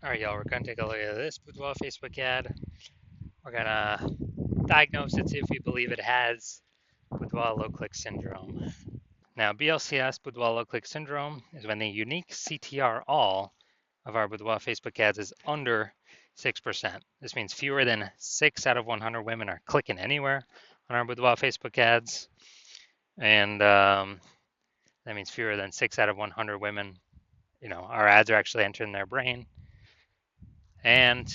All right, y'all, we're going to take a look at this Boudoir Facebook ad. We're going to diagnose it, see if we believe it has Boudoir low-click syndrome. Now, BLCS, Boudoir low-click syndrome, is when the unique CTR all of our Boudoir Facebook ads is under 6%. This means fewer than 6 out of 100 women are clicking anywhere on our Boudoir Facebook ads. And that means fewer than 6 out of 100 women, our ads are actually entering their brain. And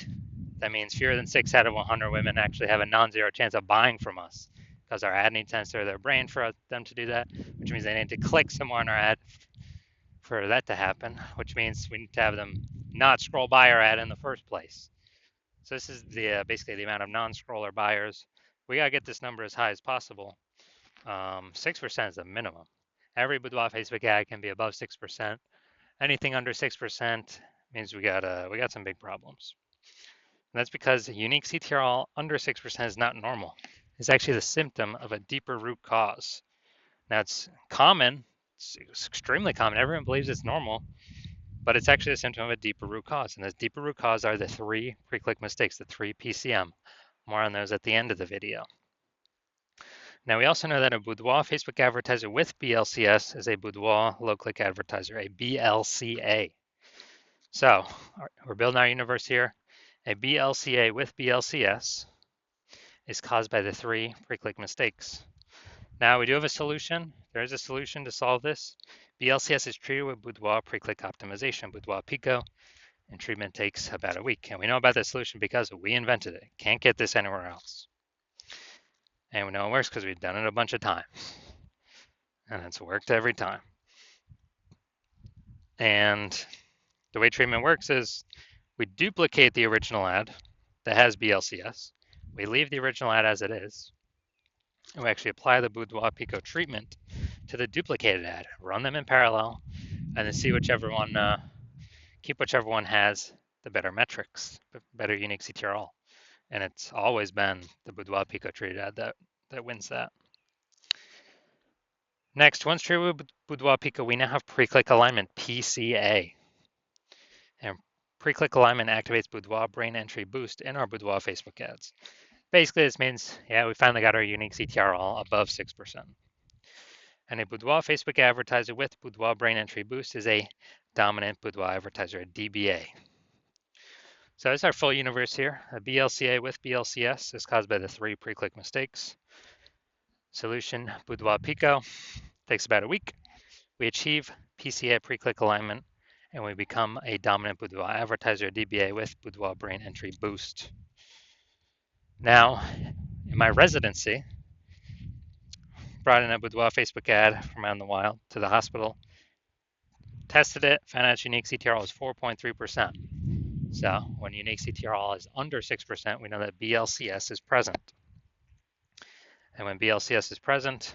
that means fewer than 6 out of 100 women actually have a non-zero chance of buying from us because our ad needs to enter their brain for them to do that, which means they need to click somewhere on our ad for that to happen, which means we need to have them not scroll by our ad in the first place. So this is basically the amount of non-scroller buyers. We got to get this number as high as possible. 6% is the minimum. Every Boudoir Facebook ad can be above 6%. Anything under 6% means we got some big problems. And that's because unique CTRL under 6% is not normal. It's actually the symptom of a deeper root cause. Now it's common, it's extremely common. Everyone believes it's normal, but it's actually a symptom of a deeper root cause. And those deeper root cause are the 3 pre-click mistakes, the 3 PCM. More on those at the end of the video. Now we also know that a Boudoir Facebook advertiser with BLCS is a Boudoir low-click advertiser, a BLCA. So we're building our universe here. A BLCA with BLCS is caused by the 3 pre-click mistakes. Now we do have a solution. There is a solution to solve this. BLCS is treated with Boudoir pre-click optimization, Boudoir Pico, and treatment takes about a week. And we know about this solution because we invented it. Can't get this anywhere else. And we know it works because we've done it a bunch of times. And it's worked every time. And the way treatment works is we duplicate the original ad that has BLCS. We leave the original ad as it is. And we actually apply the Boudoir Pico treatment to the duplicated ad, run them in parallel, and then see whichever one, keep whichever one has the better metrics, better unique CTRL. And it's always been the Boudoir Pico treated ad that wins that. Next, once treated with Boudoir Pico, we now have pre-click alignment, PCA. And pre-click alignment activates Boudoir brain entry boost in our Boudoir Facebook ads. Basically, this means, yeah, we finally got our unique CTRL above 6%. And a Boudoir Facebook advertiser with Boudoir brain entry boost is a dominant Boudoir advertiser, a DBA. So that's our full universe here. A BLCA with BLCS is caused by the 3 pre-click mistakes. Solution, Boudoir Pico, takes about a week. We achieve PCA pre-click alignment, and we become a dominant Boudoir advertiser, DBA with Boudoir brain entry boost. Now, in my residency, brought in a Boudoir Facebook ad from out in the wild to the hospital, tested it, found out its unique CTRL was 4.3%. So when unique CTRL is under 6%, we know that BLCS is present. And when BLCS is present,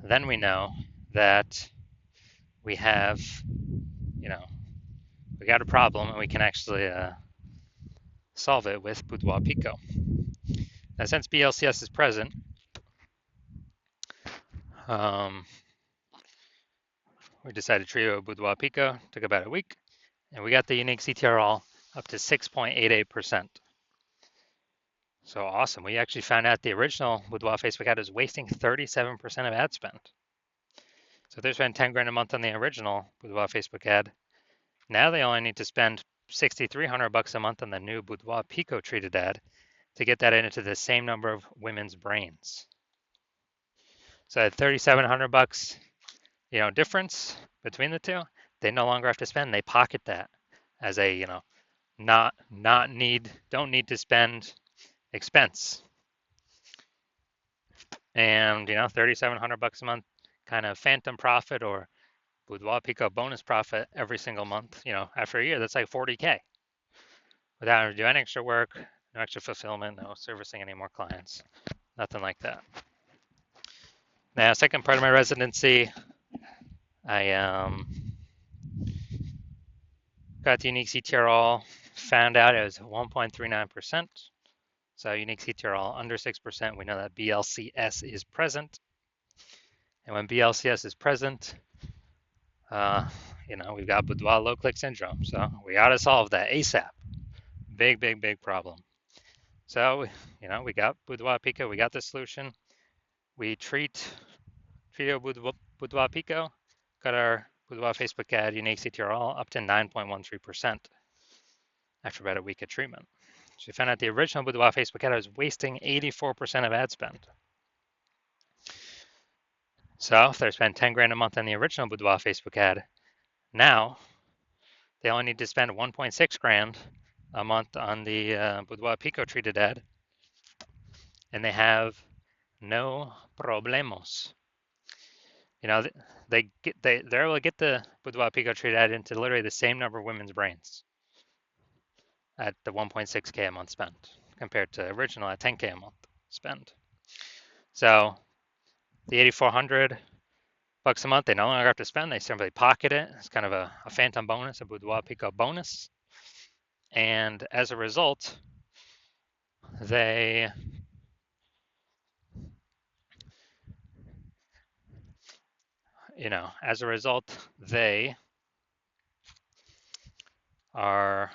then we know that we have, we got a problem and we can actually solve it with Boudoir Pico. Now, since BLCS is present, we decided to treat it with Boudoir Pico. Took about a week, and we got the unique CTRL up to 6.88%. So awesome. We actually found out the original Boudoir Facebook ad is wasting 37% of ad spend. So if they spend 10 grand a month on the original Boudoir Facebook ad, now they only need to spend $6,300 a month on the new Boudoir Pico treated ad to get that into the same number of women's brains. So at $3,700, difference between the two, they no longer have to spend. They pocket that as a, don't need to spend expense. And, $3,700 a month kind of phantom profit or Boudoir Pico bonus profit every single month, after a year, that's like 40K without having to do any extra work, no extra fulfillment, no servicing any more clients, nothing like that. Now, second part of my residency, I got the unique CTRL, found out it was 1.39%. So unique CTRL under 6%, we know that BLCS is present. And when BLCS is present, we've got boudoir low click syndrome. So we got to solve that ASAP. Big, big, big problem. So, we got boudoir pico, we got the solution. We treat our boudoir pico, got our boudoir Facebook ad unique CTRL up to 9.13% after about a week of treatment. So we found out the original boudoir Facebook ad was wasting 84% of ad spend. So if they spend 10 grand a month on the original boudoir Facebook ad, now they only need to spend 1.6 grand a month on the boudoir pico treated ad, and they have no problemos. They're able to get the boudoir pico treated ad into literally the same number of women's brains at the 1.6K a month spent compared to original at 10K a month spend. So the 8,400 bucks a month, they no longer have to spend. They simply pocket it. It's kind of a phantom bonus, a boudoir pico bonus. And as a result, they are,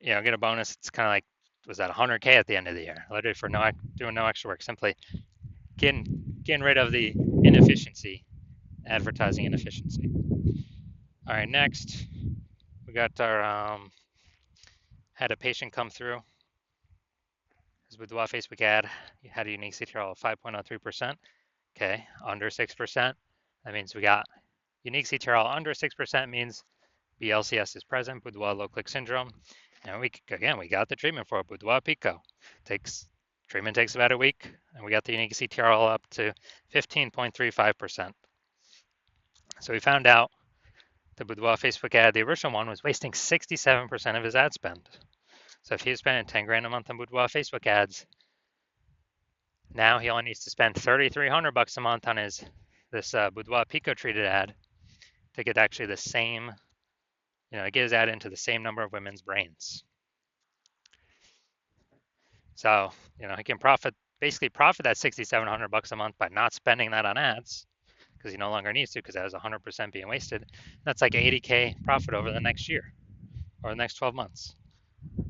get a bonus. It's kind of like, was that 100K at the end of the year, literally for doing no extra work, simply getting rid of the inefficiency, advertising inefficiency. All right, next we got our had a patient come through. His boudoir Facebook ad had a unique CTRL of 5.03%. Okay, under 6%. That means we got unique CTRL under 6% means BLCS is present, boudoir low click syndrome. And we got the treatment for it, boudoir pico. Treatment takes about a week, and we got the unique CTRL up to 15.35%. So we found out the boudoir Facebook ad, the original one, was wasting 67% of his ad spend. So if he was spending 10 grand a month on boudoir Facebook ads, now he only needs to spend 3,300 bucks a month on this boudoir pico treated ad to get actually the same, get his ad into the same number of women's brains. So, he can basically profit that 6,700 bucks a month by not spending that on ads, because he no longer needs to, because that was 100% being wasted. That's like 80K profit over the next year or the next 12 months.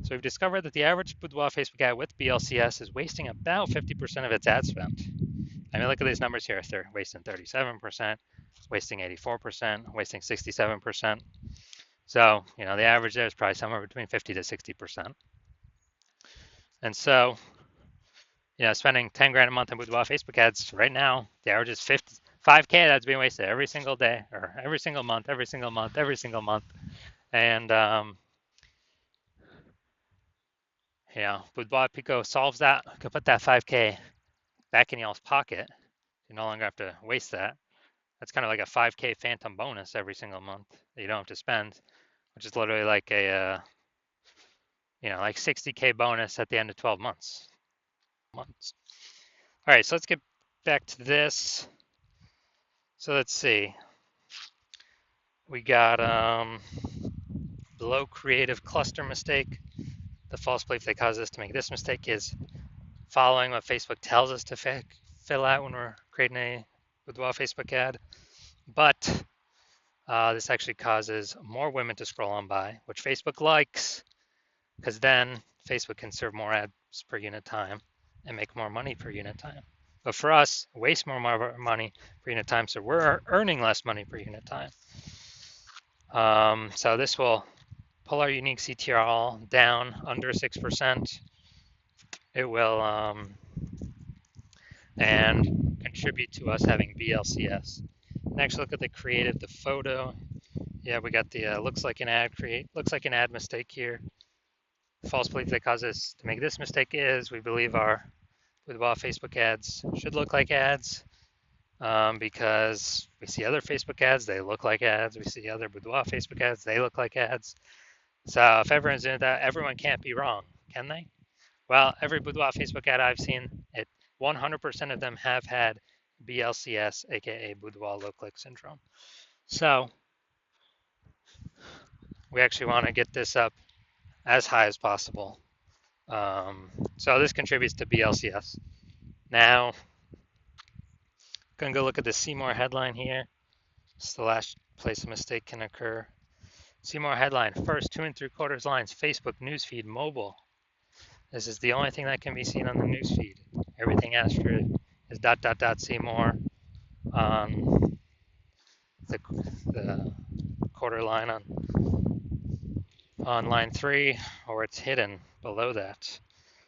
So we've discovered that the average boudoir Facebook ad with BLCS is wasting about 50% of its ad spend. I mean, look at these numbers here. They're wasting 37%, wasting 84%, wasting 67%. So, the average there is probably somewhere between 50 to 60%. And so, spending 10 grand a month on boudoir Facebook ads right now, the average is 5K that's being wasted every single day, or every single month. And, boudoir pico solves that. You can put that 5K back in y'all's pocket. You no longer have to waste that. That's kind of like a 5K phantom bonus every single month that you don't have to spend, which is literally like a, like 60K bonus at the end of 12 months. All right, so let's get back to this. So let's see. We got below creative cluster mistake. The false belief that causes us to make this mistake is following what Facebook tells us to fill out when we're creating a boudoir Facebook ad. But this actually causes more women to scroll on by, which Facebook likes, because then Facebook can serve more ads per unit time and make more money per unit time. But for us, waste more money per unit time, so we're earning less money per unit time. So this will pull our unique CTRL down under 6%. It will and contribute to us having BLCS. Next, look at the creative, the photo. Yeah, we got the looks like an ad mistake here. The false belief that causes us to make this mistake is we believe our boudoir Facebook ads should look like ads, because we see other Facebook ads, they look like ads. We see other boudoir Facebook ads, they look like ads. So if everyone's doing that, everyone can't be wrong, can they? Well, every boudoir Facebook ad I've seen, 100% of them have had BLCS, aka boudoir low click syndrome. So we actually want to get this up as high as possible. So this contributes to BLCS. Now, gonna go look at the See More headline here. It's the last place a mistake can occur. See more headline. First 2 3/4 lines. Facebook newsfeed mobile. This is the only thing that can be seen on the newsfeed. Everything after it is dot dot dot. See more on the quarter line on line 3, or it's hidden below that.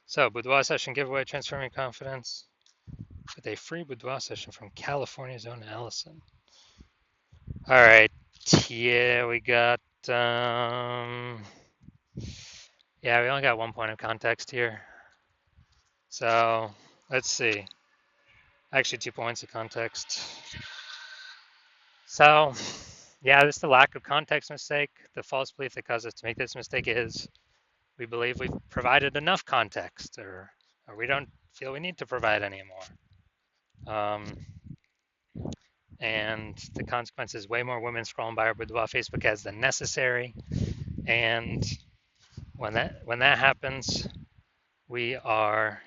So Boudoir session giveaway, transforming confidence with a free Boudoir session from California's own Allison. All right, yeah, we got yeah, we only got 1 point of context here. So let's see. Actually, 2 points of context. So yeah, this is the lack of context mistake. The false belief that caused us to make this mistake is we believe we've provided enough context, or we don't feel we need to provide any more. And the consequence is way more women scrolling by our Boudoir Facebook ads than necessary. And when that happens, we are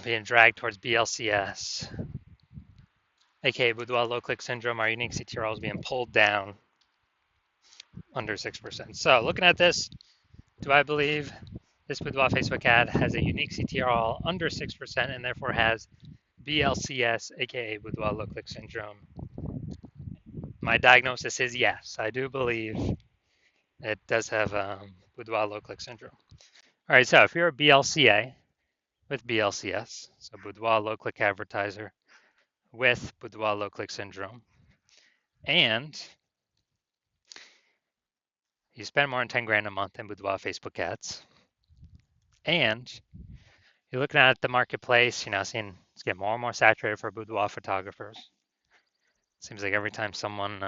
being dragged towards BLCS, aka Boudoir low click syndrome. Our unique CTRL is being pulled down under 6%. So looking at this, do I believe this Boudoir Facebook ad has a unique CTRL under 6% and therefore has BLCS, aka Boudoir low click syndrome? My diagnosis is yes. I do believe it does have Boudoir low click syndrome. All right, so if you're a BLCA with BLCS, so Boudoir low click advertiser with Boudoir low click syndrome, and you spend more than 10 grand a month in Boudoir Facebook ads, and you're looking at the marketplace, seeing it's getting more and more saturated for Boudoir photographers. Seems like every time someone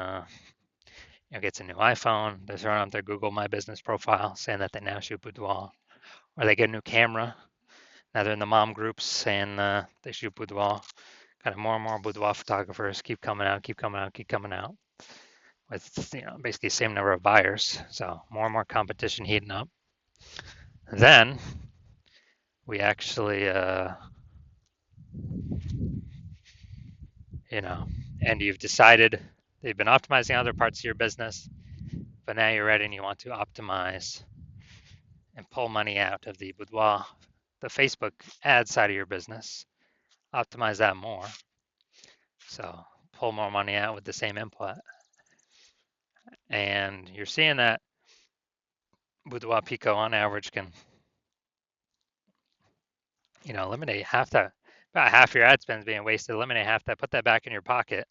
gets a new iPhone, they're throwing up their Google My Business profile saying that they now shoot boudoir, or they get a new camera. Now they're in the mom groups saying they shoot boudoir. Kind of more and more boudoir photographers keep coming out, with basically the same number of buyers. So more and more competition heating up. Then we actually, and you've decided that you've been optimizing other parts of your business, but now you're ready and you want to optimize and pull money out of the boudoir, the Facebook ad side of your business, optimize that more. So pull more money out with the same input. And you're seeing that Boudoir Pico on average can, eliminate about half your ad spend being wasted. Eliminate half that, put that back in your pocket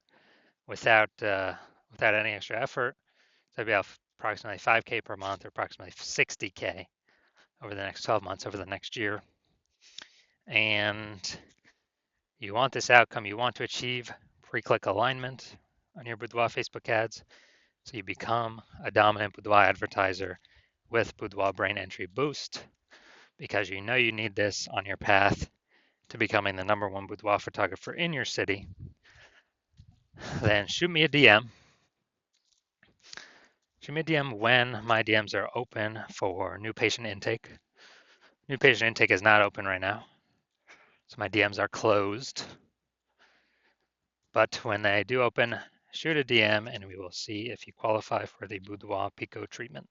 without any extra effort. So that'd be approximately 5K per month, or approximately 60K over the next 12 months, over the next year. And you want this outcome. You want to achieve pre-click alignment on your Boudoir Facebook ads, so you become a dominant Boudoir advertiser with Boudoir Brain Entry Boost, because you know you need this on your path to becoming the #1 boudoir photographer in your city. Then shoot me a DM. Shoot me a DM when my DMs are open for new patient intake. New patient intake is not open right now, so my DMs are closed. But when they do open, shoot a DM and we will see if you qualify for the Boudoir Pico treatment.